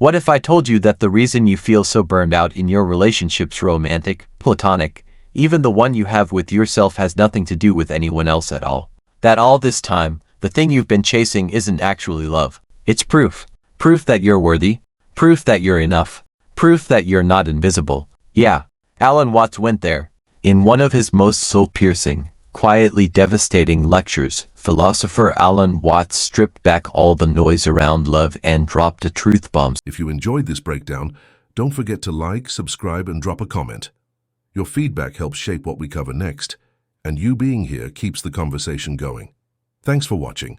What if I told you that the reason you feel so burned out in your relationships, romantic, platonic, even the one you have with yourself, has nothing to do with anyone else at all? That all this time, the thing you've been chasing isn't actually love. It's proof. Proof that you're worthy. Proof that you're enough. Proof that you're not invisible. Yeah, Alan Watts went there. In one of his most soul-piercing, quietly devastating lectures, philosopher Alan Watts stripped back all the noise around love and dropped a truth bomb. If you enjoyed this breakdown, don't forget to like, subscribe, and drop a comment. Your feedback helps shape what we cover next, and you being here keeps the conversation going. Thanks for watching.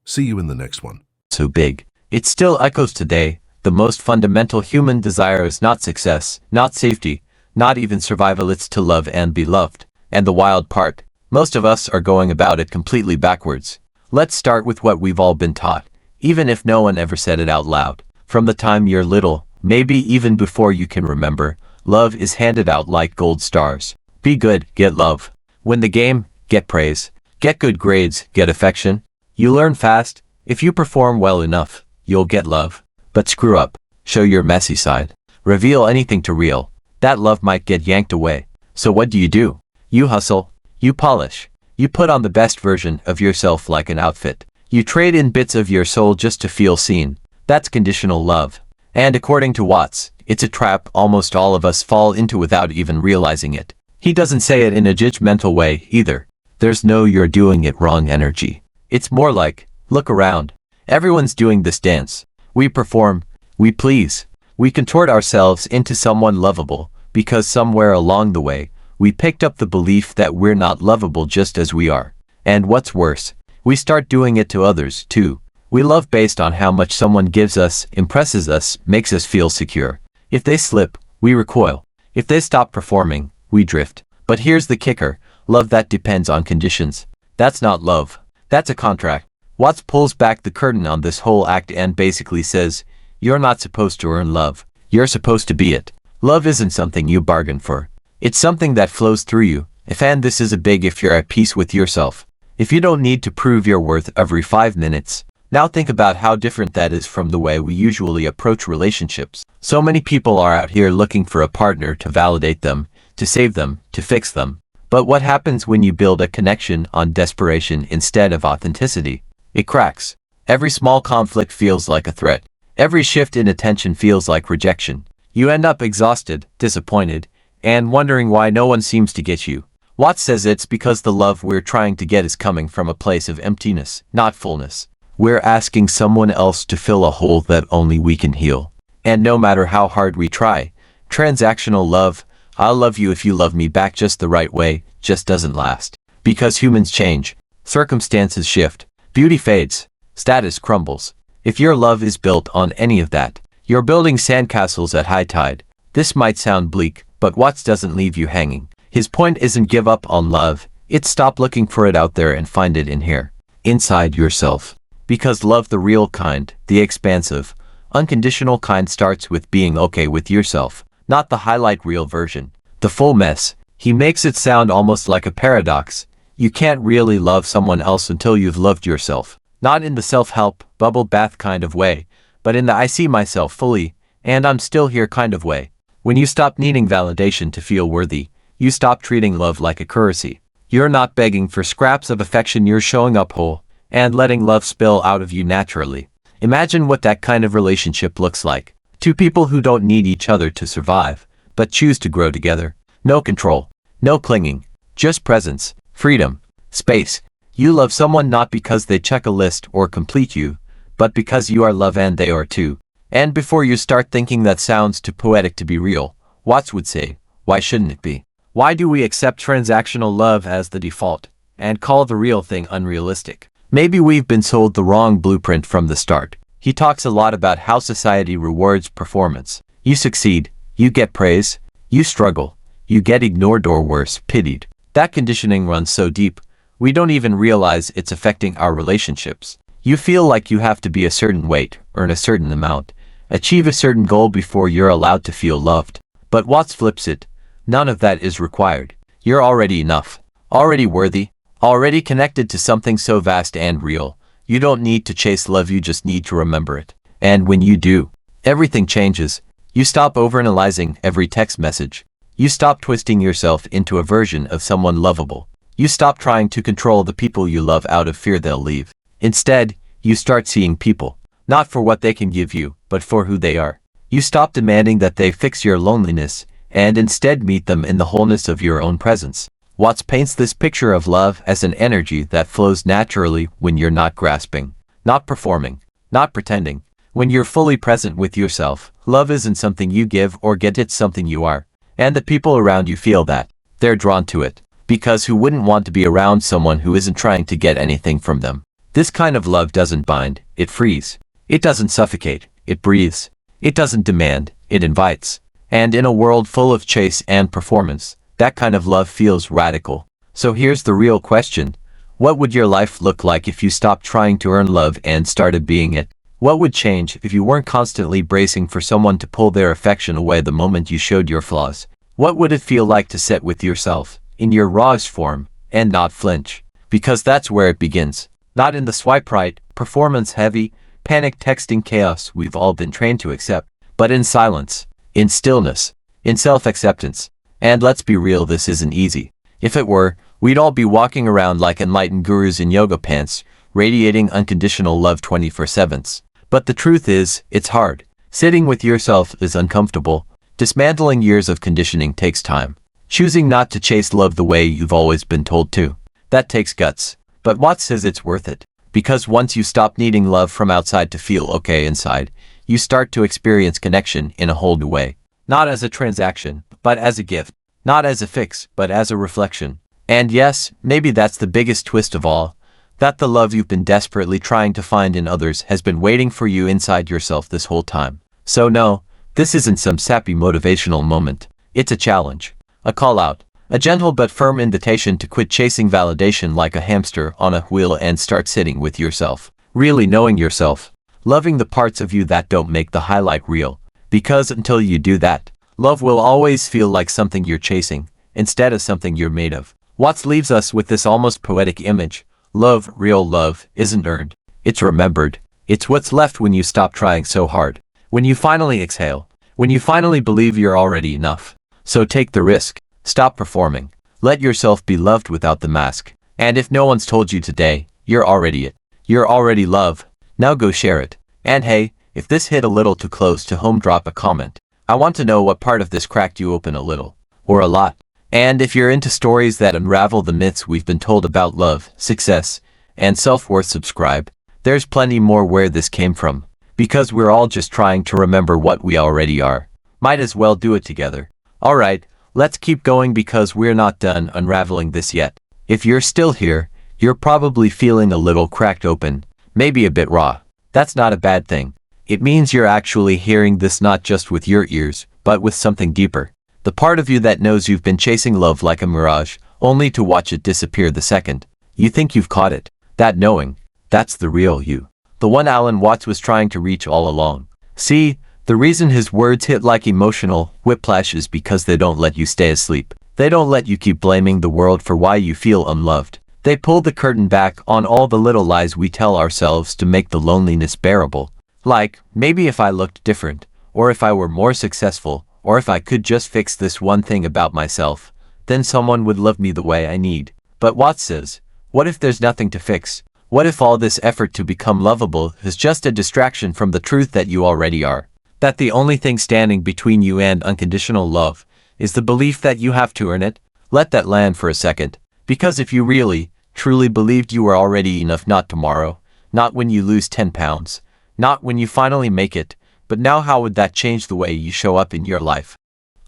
See you in the next one. So big. It still echoes today. The most fundamental human desire is not success, not safety, not even survival. It's to love and be loved. And the wild part, most of us are going about it completely backwards. Let's start with what we've all been taught, even if no one ever said it out loud. From the time you're little, maybe even before you can remember, love is handed out like gold stars. Be good, get love. Win the game, get praise. Get good grades, get affection. You learn fast. If you perform well enough, you'll get love. But screw up, show your messy side, reveal anything to real, that love might get yanked away. So what do? You hustle, you polish, you put on the best version of yourself like an outfit. You trade in bits of your soul just to feel seen. That's conditional love. And according to Watts, it's a trap almost all of us fall into without even realizing it. He doesn't say it in a judgmental way either. There's no "you're doing it wrong" energy. It's more like, look around. Everyone's doing this dance. We perform, we please, we contort ourselves into someone lovable, because somewhere along the way, we picked up the belief that we're not lovable just as we are. And what's worse, we start doing it to others too. We love based on how much someone gives us, impresses us, makes us feel secure. If they slip, we recoil. If they stop performing, we drift. But here's the kicker, love that depends on conditions. That's not love. That's a contract. Watts pulls back the curtain on this whole act and basically says, you're not supposed to earn love. You're supposed to be it. Love isn't something you bargain for. It's something that flows through you. And this is a big if you're at peace with yourself. If you don't need to prove your worth every 5 minutes. Now think about how different that is from the way we usually approach relationships. So many people are out here looking for a partner to validate them, to save them, to fix them. But what happens when you build a connection on desperation instead of authenticity? It cracks. Every small conflict feels like a threat. Every shift in attention feels like rejection. You end up exhausted, disappointed, and wondering why no one seems to get you. Watts says it's because the love we're trying to get is coming from a place of emptiness, not fullness. We're asking someone else to fill a hole that only we can heal. And no matter how hard we try, transactional love, I'll love you if you love me back just the right way, just doesn't last. Because humans change, circumstances shift, beauty fades, status crumbles. If your love is built on any of that, you're building sandcastles at high tide. This might sound bleak, but Watts doesn't leave you hanging. His point isn't give up on love, it's stop looking for it out there and find it in here, inside yourself. Because love, the real kind, the expansive, unconditional kind, starts with being okay with yourself, not the highlight reel version, the full mess. He makes it sound almost like a paradox. You can't really love someone else until you've loved yourself. Not in the self-help, bubble bath kind of way, but in the I see myself fully, and I'm still here kind of way. When you stop needing validation to feel worthy, you stop treating love like a currency. You're not begging for scraps of affection, you're showing up whole, and letting love spill out of you naturally. Imagine what that kind of relationship looks like. Two people who don't need each other to survive, but choose to grow together. No control, no clinging, just presence, freedom, space. You love someone not because they check a list or complete you, but because you are love and they are too. And before you start thinking that sounds too poetic to be real, Watts would say, why shouldn't it be? Why do we accept transactional love as the default, and call the real thing unrealistic? Maybe we've been sold the wrong blueprint from the start. He talks a lot about how society rewards performance. You succeed, you get praise. You struggle, you get ignored or worse, pitied. That conditioning runs so deep, we don't even realize it's affecting our relationships. You feel like you have to be a certain weight, earn a certain amount, achieve a certain goal before you're allowed to feel loved. But Watts flips it. None of that is required. You're already enough, already worthy, already connected to something so vast and real. You don't need to chase love, you just need to remember it. And when you do, Everything changes. You stop overanalyzing every text message. You stop twisting yourself into a version of someone lovable. You stop trying to control the people you love out of fear they'll leave. Instead, you start seeing people, not for what they can give you, but for who they are. You stop demanding that they fix your loneliness, and instead meet them in the wholeness of your own presence. Watts paints this picture of love as an energy that flows naturally when you're not grasping, not performing, not pretending. When you're fully present with yourself, love isn't something you give or get, it's something you are. And the people around you feel that. They're drawn to it. Because who wouldn't want to be around someone who isn't trying to get anything from them? This kind of love doesn't bind, it frees. It doesn't suffocate, it breathes. It doesn't demand, it invites. And in a world full of chase and performance, that kind of love feels radical. So here's the real question. What would your life look like if you stopped trying to earn love and started being it? What would change if you weren't constantly bracing for someone to pull their affection away the moment you showed your flaws? What would it feel like to sit with yourself, in your rawest form, and not flinch? Because that's where it begins. Not in the swipe right, performance-heavy, panic texting chaos we've all been trained to accept, but in silence, in stillness, in self-acceptance. And let's be real, this isn't easy. If it were, we'd all be walking around like enlightened gurus in yoga pants, radiating unconditional love 24/7. But the truth is, it's hard. Sitting with yourself is uncomfortable. Dismantling years of conditioning takes time. Choosing not to chase love the way you've always been told to. That takes guts. But Watts says it's worth it. Because once you stop needing love from outside to feel okay inside, you start to experience connection in a whole new way. Not as a transaction, but as a gift. Not as a fix, but as a reflection. And yes, maybe that's the biggest twist of all. That the love you've been desperately trying to find in others has been waiting for you inside yourself this whole time. So no, this isn't some sappy motivational moment. It's a challenge. A call out. A gentle but firm invitation to quit chasing validation like a hamster on a wheel and start sitting with yourself. Really knowing yourself. Loving the parts of you that don't make the highlight reel. Because until you do that, love will always feel like something you're chasing, instead of something you're made of. Watts leaves us with this almost poetic image. Love, real love, isn't earned. It's remembered. It's what's left when you stop trying so hard. When you finally exhale. When you finally believe you're already enough. So take the risk. Stop performing. Let yourself be loved without the mask. And if no one's told you today, you're already it. You're already love. Now go share it. And hey, if this hit a little too close to home, drop a comment. I want to know what part of this cracked you open a little. Or a lot. And if you're into stories that unravel the myths we've been told about love, success, and self-worth, subscribe. There's plenty more where this came from. Because we're all just trying to remember what we already are. Might as well do it together. Alright, let's keep going because we're not done unraveling this yet. If you're still here, you're probably feeling a little cracked open, maybe a bit raw. That's not a bad thing. It means you're actually hearing this not just with your ears, but with something deeper. The part of you that knows you've been chasing love like a mirage, only to watch it disappear the second you think you've caught it. That knowing, that's the real you. The one Alan Watts was trying to reach all along. See, the reason his words hit like emotional whiplash is because they don't let you stay asleep. They don't let you keep blaming the world for why you feel unloved. They pull the curtain back on all the little lies we tell ourselves to make the loneliness bearable. Like, maybe if I looked different, or if I were more successful, or if I could just fix this one thing about myself, then someone would love me the way I need. But Watts says, what if there's nothing to fix? What if all this effort to become lovable is just a distraction from the truth that you already are? That the only thing standing between you and unconditional love is the belief that you have to earn it? Let that land for a second. Because if you really, truly believed you were already enough, not tomorrow, not when you lose 10 pounds, not when you finally make it, but now, how would that change the way you show up in your life?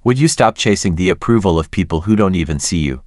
Would you stop chasing the approval of people who don't even see you?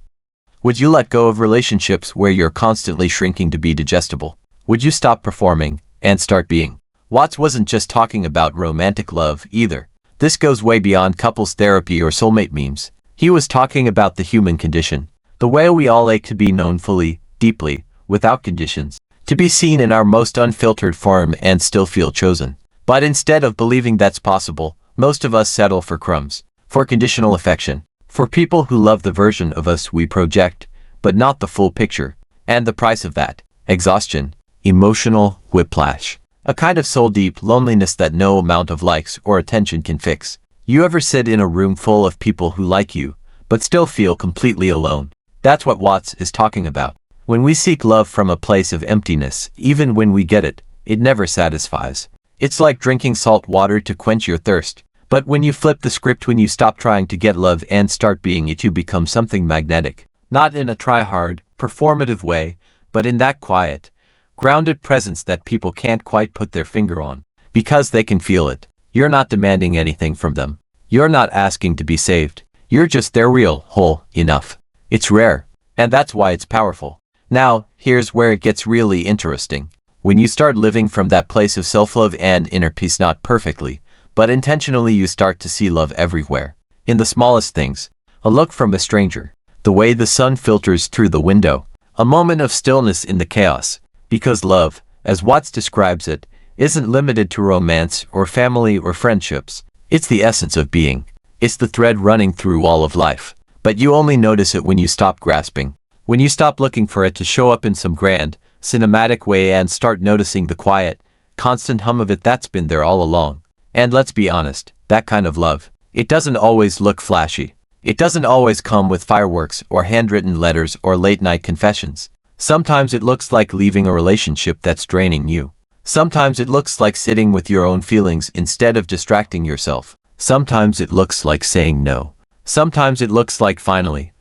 Would you let go of relationships where you're constantly shrinking to be digestible? Would you stop performing and start being? Watts wasn't just talking about romantic love either. This goes way beyond couples therapy or soulmate memes. He was talking about the human condition. The way we all ache to be known fully, deeply, without conditions. To be seen in our most unfiltered form and still feel chosen. But instead of believing that's possible, most of us settle for crumbs, for conditional affection, for people who love the version of us we project, but not the full picture. And the price of that? Exhaustion, emotional whiplash, A kind of soul-deep loneliness that no amount of likes or attention can fix. You ever sit in a room full of people who like you, but still feel completely alone? That's what Watts is talking about. When we seek love from a place of emptiness, even when we get it, it never satisfies. It's like drinking salt water to quench your thirst. But when you flip the script, when you stop trying to get love and start being it, you become something magnetic. Not in a try-hard, performative way, but in that quiet, grounded presence that people can't quite put their finger on. Because they can feel it. You're not demanding anything from them. You're not asking to be saved. You're just their real, whole, enough. It's rare. And that's why it's powerful. Now, here's where it gets really interesting. When you start living from that place of self-love and inner peace, not perfectly, but intentionally, you start to see love everywhere. In the smallest things. A look from a stranger. The way the sun filters through the window. A moment of stillness in the chaos. Because love, as Watts describes it, isn't limited to romance or family or friendships. It's the essence of being. It's the thread running through all of life. But you only notice it when you stop grasping. When you stop looking for it to show up in some grand, cinematic way and start noticing the quiet, constant hum of it that's been there all along. And let's be honest, that kind of love, it doesn't always look flashy. It doesn't always come with fireworks or handwritten letters or late-night confessions. Sometimes it looks like leaving a relationship that's draining you. Sometimes it looks like sitting with your own feelings instead of distracting yourself. Sometimes it looks like saying no. Sometimes it looks like finally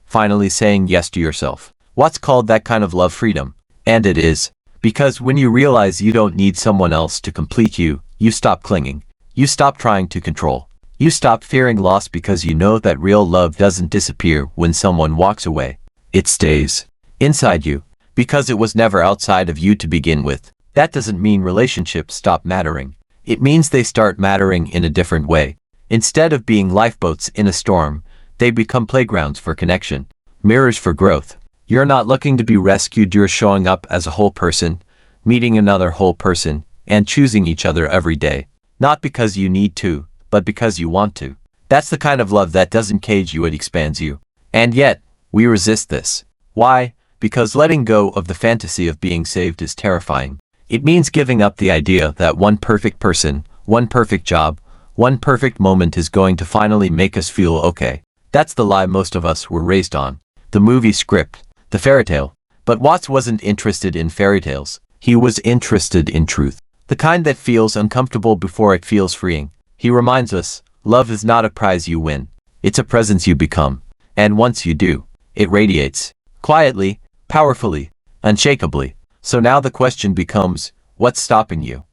saying yes to yourself. Watts called that kind of love freedom. And it is. Because when you realize you don't need someone else to complete you, you stop clinging. You stop trying to control. You stop fearing loss because you know that real love doesn't disappear when someone walks away. It stays inside you. Because it was never outside of you to begin with. That doesn't mean relationships stop mattering. It means they start mattering in a different way. Instead of being lifeboats in a storm, they become playgrounds for connection. Mirrors for growth. You're not looking to be rescued, you're showing up as a whole person, meeting another whole person, and choosing each other every day. Not because you need to, but because you want to. That's the kind of love that doesn't cage you, it expands you. And yet, we resist this. Why? Because letting go of the fantasy of being saved is terrifying. It means giving up the idea that one perfect person, one perfect job, one perfect moment is going to finally make us feel okay. That's the lie most of us were raised on. The movie script, the fairy tale. But Watts wasn't interested in fairy tales. He was interested in truth. The kind that feels uncomfortable before it feels freeing. He reminds us, love is not a prize you win. It's a presence you become. And once you do, it radiates. Quietly, powerfully, unshakably. So now the question becomes, what's stopping you?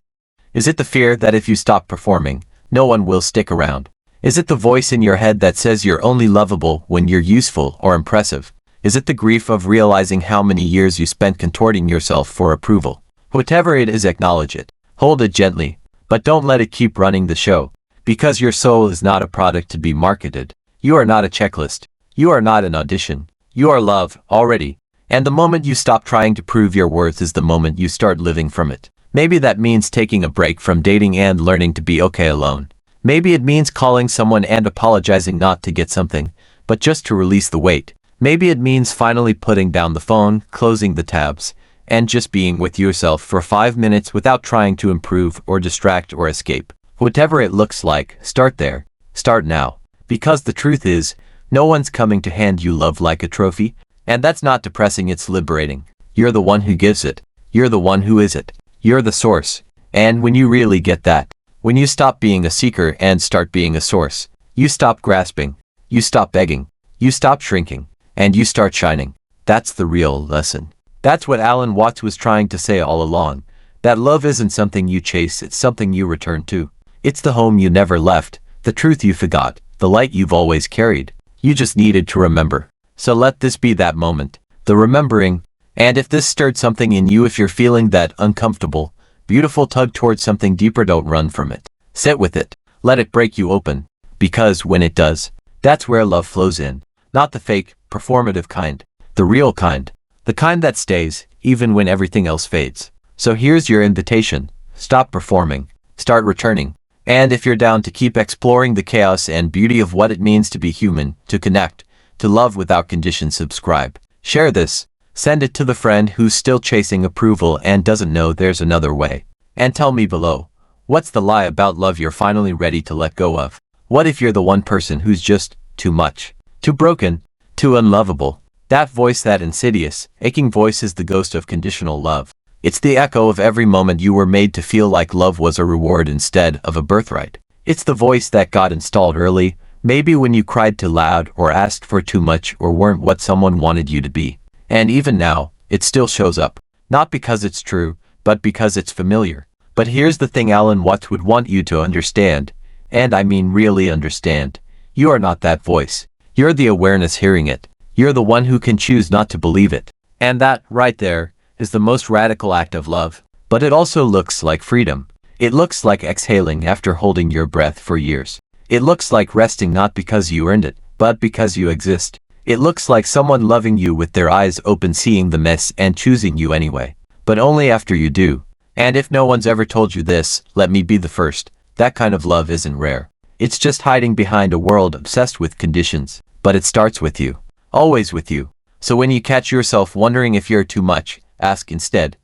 Is it the fear that if you stop performing, no one will stick around? Is it the voice in your head that says you're only lovable when you're useful or impressive? Is it the grief of realizing how many years you spent contorting yourself for approval? Whatever it is, acknowledge it. Hold it gently, but don't let it keep running the show. Because your soul is not a product to be marketed. You are not a checklist. You are not an audition. You are love, already. And the moment you stop trying to prove your worth is the moment you start living from it. Maybe that means taking a break from dating and learning to be okay alone. Maybe it means calling someone and apologizing not to get something, but just to release the weight. Maybe it means finally putting down the phone, closing the tabs, and just being with yourself for 5 minutes without trying to improve or distract or escape. Whatever it looks like, start there. Start now. Because the truth is, no one's coming to hand you love like a trophy. And that's not depressing, it's liberating. You're the one who gives it. You're the one who is it. You're the source. And when you really get that, when you stop being a seeker and start being a source, you stop grasping, you stop begging, you stop shrinking, and you start shining. That's the real lesson. That's what Alan Watts was trying to say all along. That love isn't something you chase, it's something you return to. It's the home you never left, the truth you forgot, the light you've always carried. You just needed to remember. So let this be that moment, the remembering. And if this stirred something in you, if you're feeling that uncomfortable, beautiful tug towards something deeper, don't run from it. Sit with it. Let it break you open. Because when it does, that's where love flows in. Not the fake, performative kind. The real kind. The kind that stays, even when everything else fades. So here's your invitation. Stop performing. Start returning. And if you're down to keep exploring the chaos and beauty of what it means to be human, to connect, to love without condition, subscribe. Share this. Send it to the friend who's still chasing approval and doesn't know there's another way. And tell me below, what's the lie about love you're finally ready to let go of? What if you're the one person who's just too much, too broken, too unlovable? That voice, that insidious, aching voice is the ghost of conditional love. It's the echo of every moment you were made to feel like love was a reward instead of a birthright. It's the voice that got installed early, maybe when you cried too loud or asked for too much or weren't what someone wanted you to be. And even now, it still shows up. Not because it's true, but because it's familiar. But here's the thing Alan Watts would want you to understand, and I mean really understand. You are not that voice. You're the awareness hearing it. You're the one who can choose not to believe it. And that, right there, is the most radical act of love. But it also looks like freedom. It looks like exhaling after holding your breath for years. It looks like resting not because you earned it, but because you exist. It looks like someone loving you with their eyes open, seeing the mess and choosing you anyway. But only after you do. And if no one's ever told you this, let me be the first. That kind of love isn't rare. It's just hiding behind a world obsessed with conditions. But it starts with you. Always with you. So when you catch yourself wondering if you're too much, ask instead,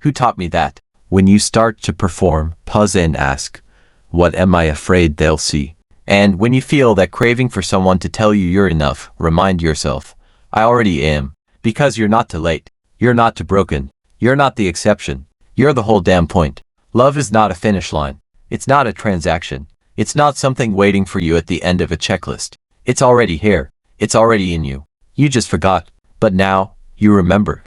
who taught me that? When you start to perform, pause and ask, what am I afraid they'll see? And when you feel that craving for someone to tell you you're enough, remind yourself, I already am. Because you're not too late. You're not too broken. You're not the exception. You're the whole damn point. Love is not a finish line. It's not a transaction. It's not something waiting for you at the end of a checklist. It's already here. It's already in you. You just forgot. But now, you remember.